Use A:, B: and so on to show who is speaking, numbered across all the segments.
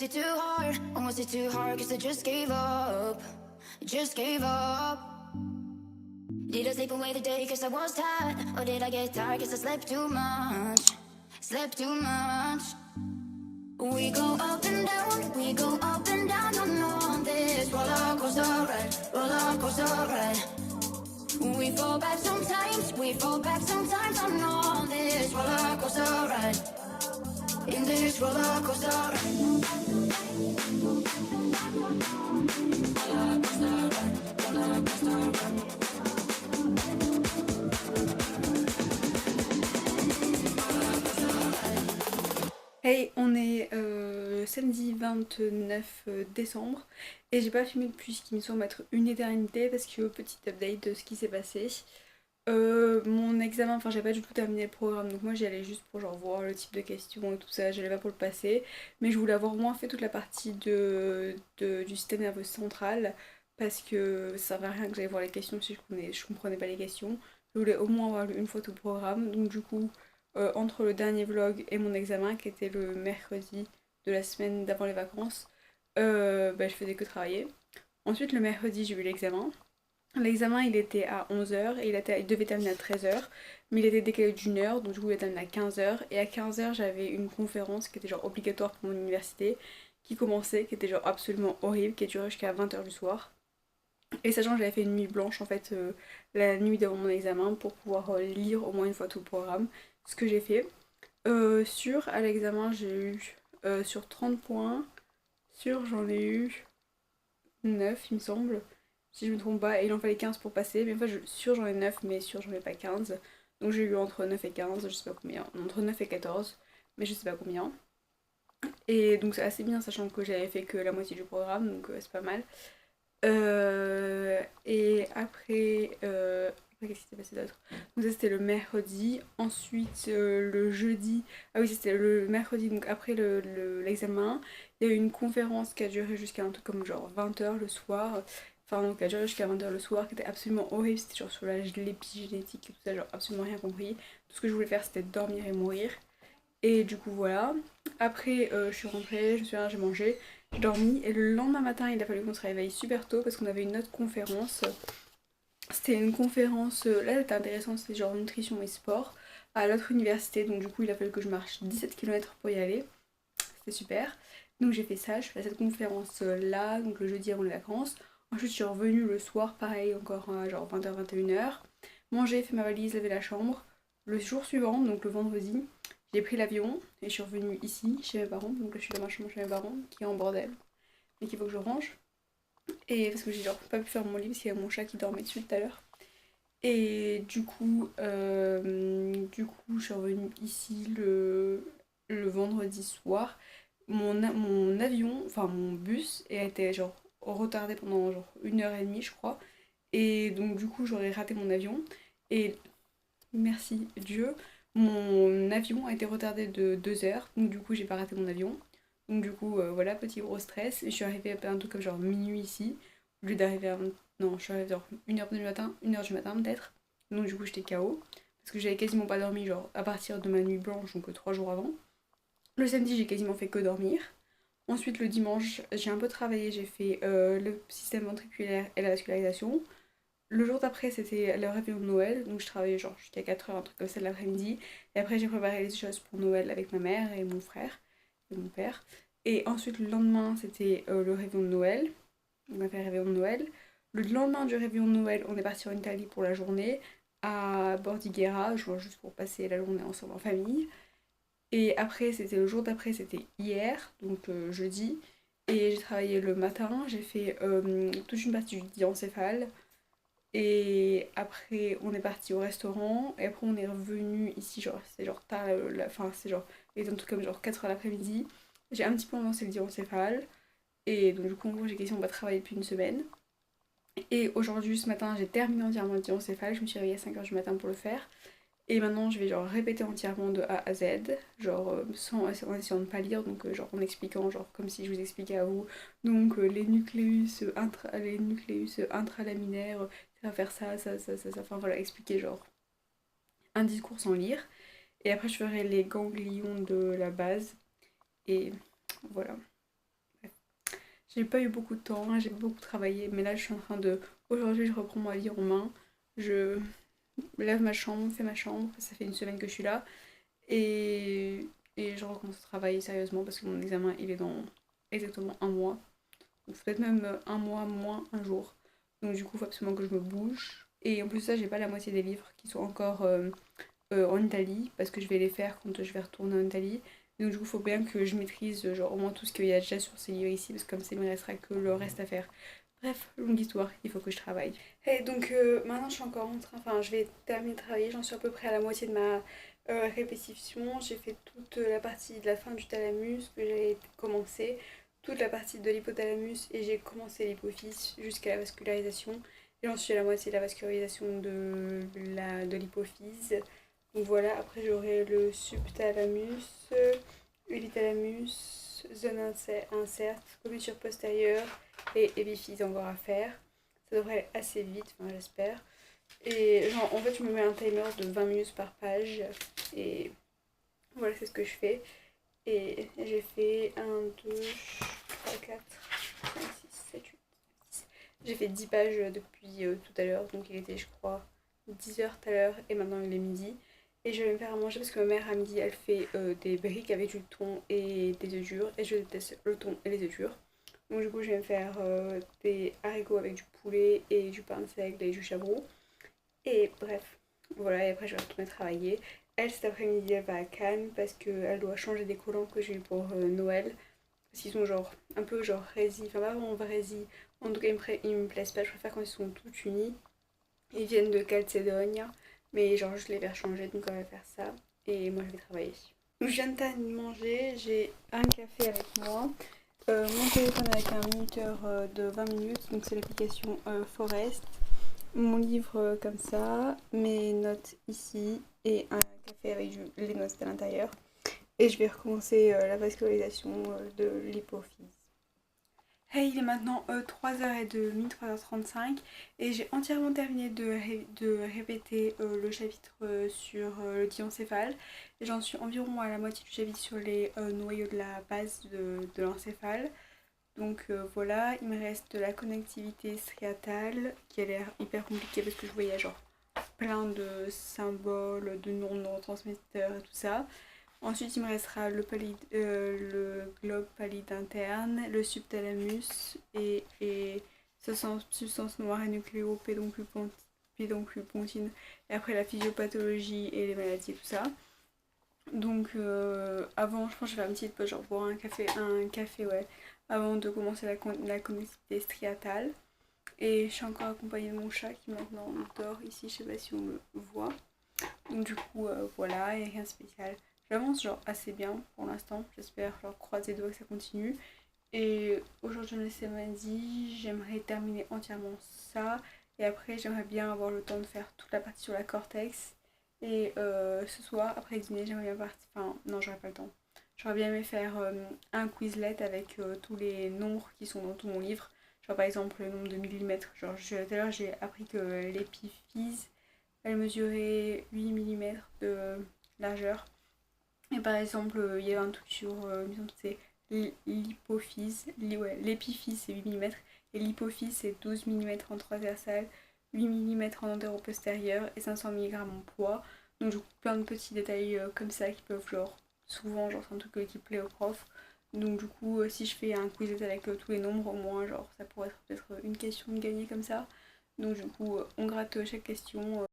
A: it too hard? Or was it too hard cause I just gave up? Just gave up. Did I sleep away the day cause I was tired? Or did I get tired cause I slept too much? Slept too much. We go up and down, we go up and down on this roller coaster ride, roller coaster ride. We fall back sometimes, we fall back sometimes on this roller coaster ride. In this roller coaster ride. Roller coaster ride, roller coaster ride.
B: Hey, on est samedi 29 décembre et j'ai pas filmé depuis ce qui me semble être une éternité parce que petit update de ce qui s'est passé. Mon examen, enfin j'ai pas du tout terminé le programme donc moi j'y allais juste pour genre voir le type de questions et tout ça, j'allais pas pour le passer mais je voulais avoir au moins fait toute la partie du système nerveux central parce que ça servait à rien que j'aille voir les questions si je comprenais pas les questions. Je voulais au moins avoir lu une fois tout le programme donc du coup entre le dernier vlog et mon examen qui était le mercredi de la semaine d'avant les vacances, je faisais que travailler. Ensuite le mercredi j'ai eu l'examen. L'examen il était à 11h et il devait terminer à 13h mais il était décalé d'une heure donc du coup il a terminé à 15h et à 15h j'avais une conférence qui était genre obligatoire pour mon université qui commençait, qui était genre absolument horrible, qui a duré jusqu'à 20h du soir. Et sachant que j'avais fait une nuit blanche en fait la nuit d'avant mon examen pour pouvoir lire au moins une fois tout le programme, ce que j'ai fait. À l'examen j'ai eu sur 30 points, j'en ai eu 9 il me semble, si je me trompe pas, et il en fallait 15 pour passer, mais enfin j'en ai 9 mais sûr j'en ai pas 15. Donc j'ai eu entre 9 et 15, je sais pas combien, entre 9 et 14, mais je sais pas combien. Et donc c'est assez bien sachant que j'avais fait que la moitié du programme, donc c'est pas mal. Et après, qu'est-ce qui s'est passé d'autre? Donc ça c'était le mercredi. Ensuite le jeudi. Ah oui c'était le mercredi, donc après l'examen. Il y a eu une conférence qui a duré jusqu'à un truc comme genre 20h le soir. Enfin donc qui a duré jusqu'à 20h le soir, qui était absolument horrible. C'était genre sur l'épigénétique et tout ça, genre absolument rien compris. Tout ce que je voulais faire c'était dormir et mourir. Et du coup voilà. Après je suis rentrée, je suis là, j'ai mangé, j'ai dormi et le lendemain matin il a fallu qu'on se réveille super tôt parce qu'on avait une autre conférence. C'était une conférence, là elle était intéressante, c'était genre nutrition et sport à l'autre université donc du coup il a fallu que je marche 17 km pour y aller. C'était super. Donc j'ai fait ça, je fais cette conférence là, donc le jeudi avant les vacances. Ensuite je suis revenue le soir, pareil encore à genre 20h, 21h. Mangé, fait ma valise, lavé la chambre. Le jour suivant, donc le vendredi, j'ai pris l'avion et je suis revenue ici, chez mes parents. Donc là je suis dans ma chambre chez mes parents, qui est en bordel, mais qu'il faut que je range. Et parce que j'ai genre pas pu faire mon lit parce qu'il y a mon chat qui dormait dessus tout à l'heure. Et du coup, je suis revenue ici le vendredi soir. Mon avion, enfin mon bus, a été genre retardé pendant genre 1h30 je crois. Et donc du coup j'aurais raté mon avion. Et merci Dieu, mon avion a été retardé de 2 heures. Donc du coup j'ai pas raté mon avion. Donc du coup voilà, petit gros stress. Et je suis arrivée à un truc comme genre minuit ici. Au lieu d'arriver à... Non, je suis arrivée genre 1h du matin, 1h du matin peut-être. Donc du coup j'étais KO. Parce que j'avais quasiment pas dormi genre à partir de ma nuit blanche, donc 3 jours avant. Le samedi j'ai quasiment fait que dormir. Ensuite le dimanche j'ai un peu travaillé, j'ai fait le système ventriculaire et la vascularisation. Le jour d'après c'était le réveillon de Noël, donc je travaillais genre jusqu'à 4h, un truc comme ça de l'après-midi. Et après j'ai préparé les choses pour Noël avec ma mère et mon frère et mon père. Et ensuite le lendemain c'était le réveillon de Noël. On a fait le réveillon de Noël. Le lendemain du réveillon de Noël, on est parti en Italie pour la journée à Bordighera, juste pour passer la journée ensemble en famille. Et après, c'était le jour d'après, c'était hier, donc jeudi. Et j'ai travaillé le matin, j'ai fait toute une partie du diencéphale. Et après, on est parti au restaurant. Et après, on est revenu ici, genre, c'est genre tard, enfin, c'est genre, il était un truc comme genre 4h l'après-midi. J'ai un petit peu avancé le diencéphale. Et donc, du coup, en gros, j'ai quasiment pas travaillé depuis une semaine. Et aujourd'hui, ce matin, j'ai terminé entièrement le diencéphale. Je me suis réveillée à 5h du matin pour le faire. Et maintenant, je vais genre répéter entièrement de A à Z, genre en essayant de pas lire, donc genre en expliquant, genre comme si je vous expliquais à vous. Donc les nucléus intralaminaires, ça va faire ça, enfin voilà, expliquer genre un discours sans lire. Et après, je ferai les ganglions de la base. Et voilà. j'ai pas eu beaucoup de temps, hein, j'ai beaucoup travaillé, mais là je suis en train de... Aujourd'hui je reprends ma vie en main, je lave ma chambre, fais ma chambre, ça fait une semaine que je suis là, et, et je recommence à travailler sérieusement parce que mon examen il est dans exactement un mois, ou peut-être même un mois moins un jour. Donc du coup il faut absolument que je me bouge. Et en plus de ça j'ai pas la moitié des livres qui sont encore en Italie, parce que je vais les faire quand je vais retourner en Italie. Donc du coup, il faut bien que je maîtrise genre au moins tout ce qu'il y a déjà sur ces livres ici, parce que comme ça, il me restera que le reste à faire. Bref, longue histoire, il faut que je travaille. Et donc maintenant, je suis encore en train, enfin, je vais terminer de travailler, j'en suis à peu près à la moitié de ma répétition. J'ai fait toute la partie de la fin du thalamus que j'avais commencé, toute la partie de l'hypothalamus, et j'ai commencé l'hypophyse jusqu'à la vascularisation. Et j'en suis à la moitié de la vascularisation de l'hypophyse. Donc voilà, après j'aurai le subthalamus, l'hypothalamus, zone inserte, commissure postérieure et épiphyse encore à faire. Ça devrait aller assez vite, enfin j'espère. Et genre en fait je me mets un timer de 20 minutes par page et voilà c'est ce que je fais. Et j'ai fait 1, 2, 3, 4, 5, 6, 7, 8, 10. J'ai fait 10 pages depuis tout à l'heure, donc il était je crois 10h tout à l'heure et maintenant il est midi. Et je vais me faire à manger parce que ma mère à midi elle fait des briques avec du thon et des œufs durs. Et je déteste le thon et les œufs durs. Donc du coup je vais me faire des haricots avec du poulet et du pain sec et du chabroux. Et bref, voilà, et après je vais retourner travailler. Elle cet après-midi elle va à Cannes parce qu'elle doit changer des collants que j'ai eu pour Noël. Parce qu'ils sont genre un peu genre résis, enfin pas vraiment résis. En tout cas ils me plaisent pas, je préfère quand ils sont tout unis. Ils viennent de Calcédonie. Mais genre je les vais changer donc on va faire ça. Et moi je vais travailler. Donc je viens de manger, j'ai un café avec moi. Mon téléphone avec un minuteur de 20 minutes, donc c'est l'application Forest. Mon livre comme ça, mes notes ici et un café avec les notes à l'intérieur. Et je vais recommencer la vascularisation de l'hypophyse. Hey, il est maintenant 3h30, 3h35 et j'ai entièrement terminé de répéter le chapitre sur le diencéphale. Et j'en suis environ à la moitié du chapitre sur les noyaux de la base de l'encéphale. Donc voilà, il me reste la connectivité striatale qui a l'air hyper compliquée parce que je voyais genre plein de symboles, de noms de neurotransmetteurs et tout ça. Ensuite, il me restera le globe pallide interne, le subthalamus et substance noire et nucléopédonclupontine. Et après la physiopathologie et les maladies et tout ça. Donc avant, je pense que je vais faire une petite pause, genre boire un café ouais, avant de commencer la connectivité striatale. Et je suis encore accompagnée de mon chat qui maintenant dort ici, je sais pas si on le voit. Donc du coup, voilà, il n'y a rien de spécial. J'avance genre assez bien pour l'instant, j'espère genre croiser les doigts que ça continue. Et aujourd'hui on est samedi, j'aimerais terminer entièrement ça. Et après j'aimerais bien avoir le temps de faire toute la partie sur la cortex. Et ce soir, après le dîner, j'aimerais bien partir. Enfin, non, j'aurais pas le temps. J'aurais bien aimé faire un Quizlet avec tous les nombres qui sont dans tout mon livre. Genre par exemple le nombre de millimètres. Genre tout à l'heure j'ai appris que l'épiphyse elle mesurait 8 millimètres de largeur. Et par exemple, il y avait un truc sur, c'est l'hypophyse, ouais, l'épiphyse c'est 8 millimètres et l'hypophyse c'est 12 millimètres en transversal, 8 millimètres en antéro-postérieur et 500 mg en poids. Donc du coup, plein de petits détails comme ça qui peuvent genre, souvent genre c'est un truc qui plaît au prof. Donc du coup, si je fais un quiz avec tous les nombres, au moins genre ça pourrait être peut-être une question de gagner comme ça. Donc du coup, on gratte chaque question.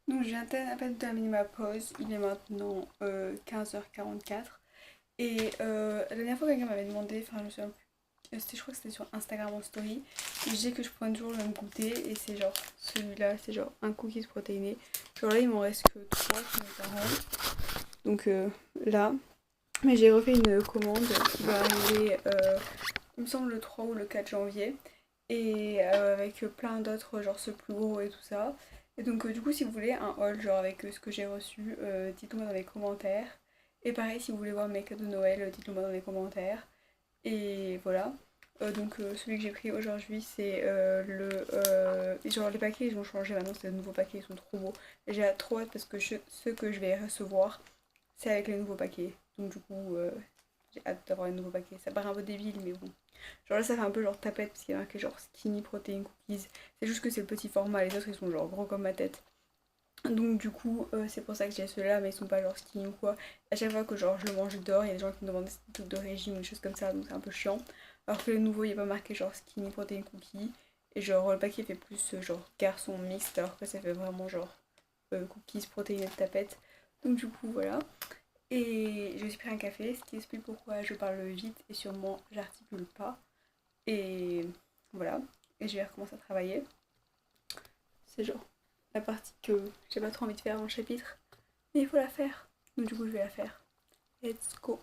B: Donc je viens à peine de terminer ma pause, il est maintenant 15h44 et la dernière fois quelqu'un m'avait demandé, enfin je me souviens plus, je crois que c'était sur Instagram en story, et je disais que je prenais toujours le même goûter et c'est genre celui-là, c'est genre un cookies protéiné. Genre là il m'en reste que 3 chez mes parents, donc là, mais j'ai refait une commande qui va arriver il me semble le 3 ou le 4 janvier et avec plein d'autres, genre ce plus gros et tout ça. Et donc du coup si vous voulez un haul genre avec ce que j'ai reçu, dites-le moi dans les commentaires. Et pareil si vous voulez voir mes cadeaux de Noël, dites-le moi dans les commentaires. Et voilà. Donc celui que j'ai pris aujourd'hui c'est genre les paquets ils ont changé maintenant, c'est de nouveaux paquets, ils sont trop beaux. Et j'ai trop hâte parce que ceux que je vais recevoir c'est avec les nouveaux paquets. Donc du coup j'ai hâte d'avoir les nouveaux paquets. Ça paraît un peu débile mais bon. Genre là ça fait un peu genre tapette parce qu'il y a marqué genre skinny protein cookies. C'est juste que c'est le petit format, les autres ils sont genre gros comme ma tête. Donc du coup c'est pour ça que j'ai ceux-là mais ils sont pas genre skinny ou quoi. À chaque fois que genre je le mange dehors, il y a des gens qui me demandent des trucs de régime ou des choses comme ça donc c'est un peu chiant. Alors que le nouveau il n'y a pas marqué genre skinny protein cookie. Et genre le paquet fait plus genre garçon mixte alors que ça fait vraiment genre cookies, protéines et tapette. Donc du coup voilà. Et j'ai aussi pris un café, ce qui explique pourquoi je parle vite et sûrement j'articule pas. Et voilà. Et je vais recommencer à travailler. C'est genre la partie que j'ai pas trop envie de faire dans le chapitre. Mais il faut la faire. Donc du coup je vais la faire. Let's go.